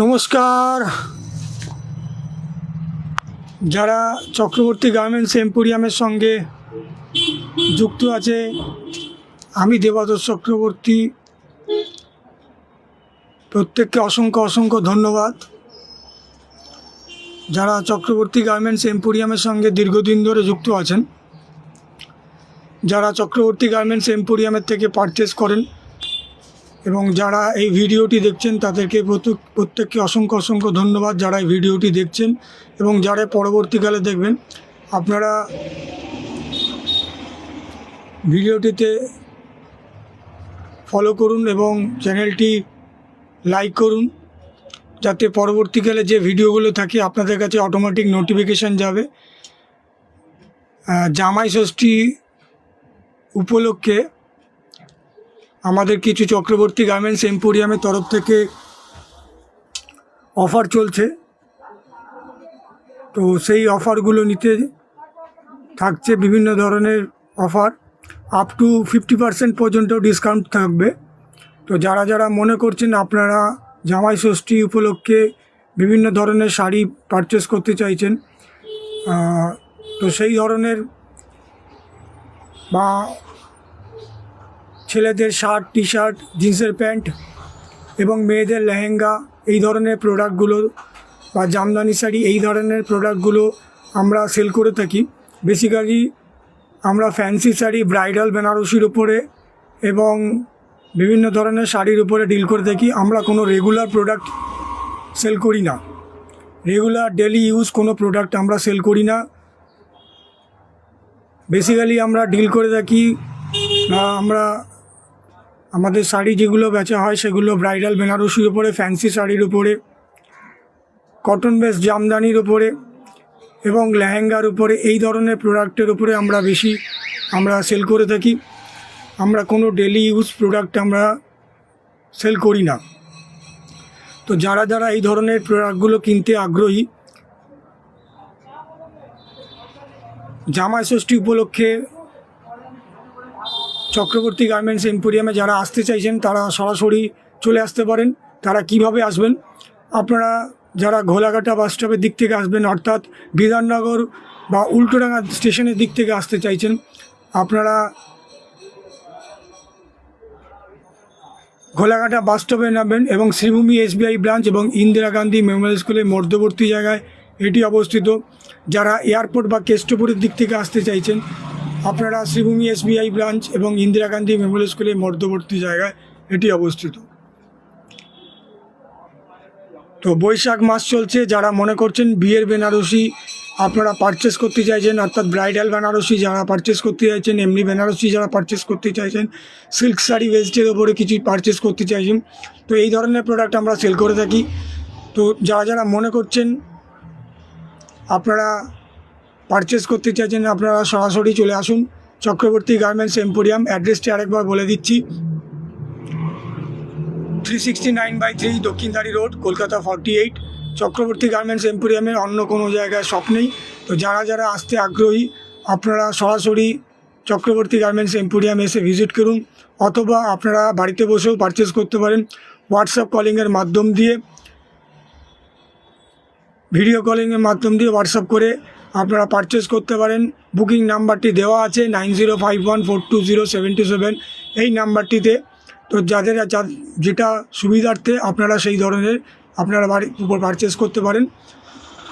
নমস্কার। যারা চক্রবর্তী গার্মেন্টস এম্পোরিয়ামের সঙ্গে যুক্ত আছে, আমি দেবাদর চক্রবর্তী, প্রত্যেককে অসংখ্য অসংখ্য ধন্যবাদ। যারা চক্রবর্তী গার্মেন্টস এম্পোরিয়ামের সঙ্গে দীর্ঘদিন ধরে যুক্ত আছেন, যারা চক্রবর্তী গার্মেন্টস এম্পোরিয়ামের থেকে পারচেস করেন এবং যারা এই ভিডিওটি দেখছেন, তাদেরকে প্রত্যেককে অসংখ্য অসংখ্য ধন্যবাদ। যারা এই ভিডিওটি দেখছেন এবং যারা পরবর্তীকালে দেখবেন, আপনারা ভিডিওটিতে ফলো করুন এবং চ্যানেলটি লাইক করুন, যাতে পরবর্তীকালে যে ভিডিওগুলো থাকে আপনাদের কাছে অটোমেটিক নোটিফিকেশান যাবে। জামাই ষষ্ঠী উপলক্ষে আমাদের কিছু চক্রবর্তী গার্মেন্টস এম্পোরিয়ামের তরফ থেকে অফার চলছে। তো সেই অফারগুলো নিতে থাকছে বিভিন্ন ধরনের অফার, আপ টু 50% পর্যন্ত ডিসকাউন্ট থাকবে। তো যারা যারা মনে করছেন আপনারা জামাই ষষ্ঠী উপলক্ষে বিভিন্ন ধরনের শাড়ি পারচেস করতে চাইছেন, তো সেই ধরনের বা ছেলেদের শার্ট, টি শার্ট, জিন্সের প্যান্ট এবং মেয়েদের লেহেঙ্গা, এই ধরনের প্রোডাক্টগুলো বা জামদানি শাড়ি, এই ধরনের প্রোডাক্টগুলো আমরা সেল করে থাকি। বেসিক্যালি আমরা ফ্যান্সি শাড়ি, ব্রাইডাল বেনারসির উপরে এবং বিভিন্ন ধরনের শাড়ির উপরে ডিল করে থাকি। আমরা কোনো রেগুলার প্রোডাক্ট সেল করি না, রেগুলার ডেলি ইউজ কোনো প্রোডাক্ট আমরা সেল করি না। বেসিক্যালি আমরা ডিল করে থাকি, আমরা আমাদের শাড়ি যেগুলো বেচা হয় সেগুলো ব্রাইডাল বেনারসির উপরে, ফ্যান্সি শাড়ির উপরে, কটন বেস জামদানির উপরে এবং লেহেঙ্গার উপরে, এই ধরনের প্রোডাক্টের উপরে আমরা সেল করে থাকি। আমরা কোনো ডেলি ইউজ প্রোডাক্ট আমরা সেল করি না। তো যারা যারা এই ধরনের প্রোডাক্টগুলো কিনতে আগ্রহী, জামাই ষষ্ঠী উপলক্ষে চক্রবর্তী গার্মেন্টস এম্পোরিয়ামে যারা আসতে চাইছেন, তারা সরাসরি চলে আসতে পারেন। তারা কিভাবে আসবেন? আপনারা যারা ঘোলাঘাটা বাস স্টপের দিক থেকে আসবেন, অর্থাৎ বিধাননগর বা উল্টোডাঙ্গা স্টেশনের দিক থেকে আসতে চাইছেন, আপনারা ঘোলাঘাটা বাস স্টপে নামবেন এবং শ্রীভূমি SBI ব্রাঞ্চ এবং ইন্দিরা গান্ধী মেমোরিয়াল স্কুলের মধ্যবর্তী জায়গায় এটি অবস্থিত। যারা এয়ারপোর্ট বা কেষ্টপুরের দিক থেকে আসতে চাইছেন, আপনারা শ্রীভূমি SBI ব্রাঞ্চ এবং ইন্দিরা গান্ধী মেমোরিয়াল স্কুলের মধ্যবর্তী জায়গায় এটি অবস্থিত। তো বৈশাখ মাস চলছে, যারা মনে করছেন বিয়ের বেনারসি আপনারা পারচেস করতে চাইছেন, অর্থাৎ ব্রাইডাল বেনারসি যারা পারচেস করতে চাইছেন, এমনি বেনারসি যারা পারচেস করতে চাইছেন, সিল্ক শাড়ি ভেস্টের ওপরে কিছু পারচেস করতে চাইছেন, তো এই ধরনের প্রোডাক্ট আমরা সেল করে থাকি। তো যারা যারা মনে করছেন আপনারা পারচেস করতে চাইছেন, আপনারা সরাসরি চলে আসুন চক্রবর্তী গার্মেন্টস এম্পোরিয়াম। অ্যাড্রেসটি আরেকবার বলে দিচ্ছি, 369/3 দক্ষিণদারি রোড, কলকাতা 48। চক্রবর্তী গার্মেন্টস এম্পোরিয়ামের অন্য কোনো জায়গায় শপ নেই। তো যারা যারা আসতে আগ্রহী, আপনারা সরাসরি চক্রবর্তী গার্মেন্টস এম্পোরিয়ামে এসে ভিজিট করুন, অথবা আপনারা বাড়িতে বসেও পারচেস করতে পারেন। হোয়াটসঅ্যাপ কলিংয়ের মাধ্যম দিয়ে, ভিডিও কলিংয়ের মাধ্যম দিয়ে হোয়াটসঅ্যাপ করে আপনারা পারচেস করতে পারেন। বুকিং নাম্বারটি দেওয়া আছে 9051420727, এই নাম্বারটিতে। তো যাদের যেটা সুবিধার্থে আপনারা সেই ধরনের আপনারা বাড়ির উপর পারচেস করতে পারেন।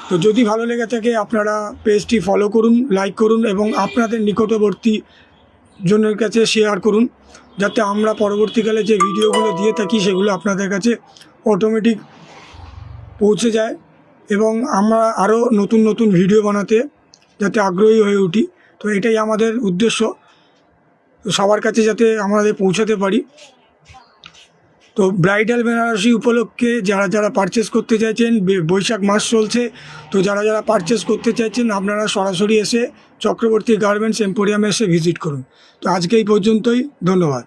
তো যদি ভালো লেগে থাকে, আপনারা পেজটি ফলো করুন, লাইক করুন এবং আপনাদের নিকটবর্তী জনের কাছে শেয়ার করুন, যাতে আমরা পরবর্তীকালে যে ভিডিওগুলো দিয়ে থাকি সেগুলো আপনাদের কাছে অটোমেটিক পৌঁছে যায় এবং আমরা আরও নতুন নতুন ভিডিও বানাতে যাতে আগ্রহী হয়ে উঠি। তো এটাই আমাদের উদ্দেশ্য, সবার কাছে যাতে আমাদের পৌঁছাতে পারি। তো ব্রাইডাল বেনারসি উপলক্ষে যারা যারা পারচেস করতে চাইছেন, বৈশাখ মাস চলছে, তো যারা যারা পারচেস করতে চাইছেন আপনারা সরাসরি এসে চক্রবর্তী গার্মেন্টস এম্পোরিয়ামে এসে ভিজিট করুন। তো আজকে এই পর্যন্তই, ধন্যবাদ।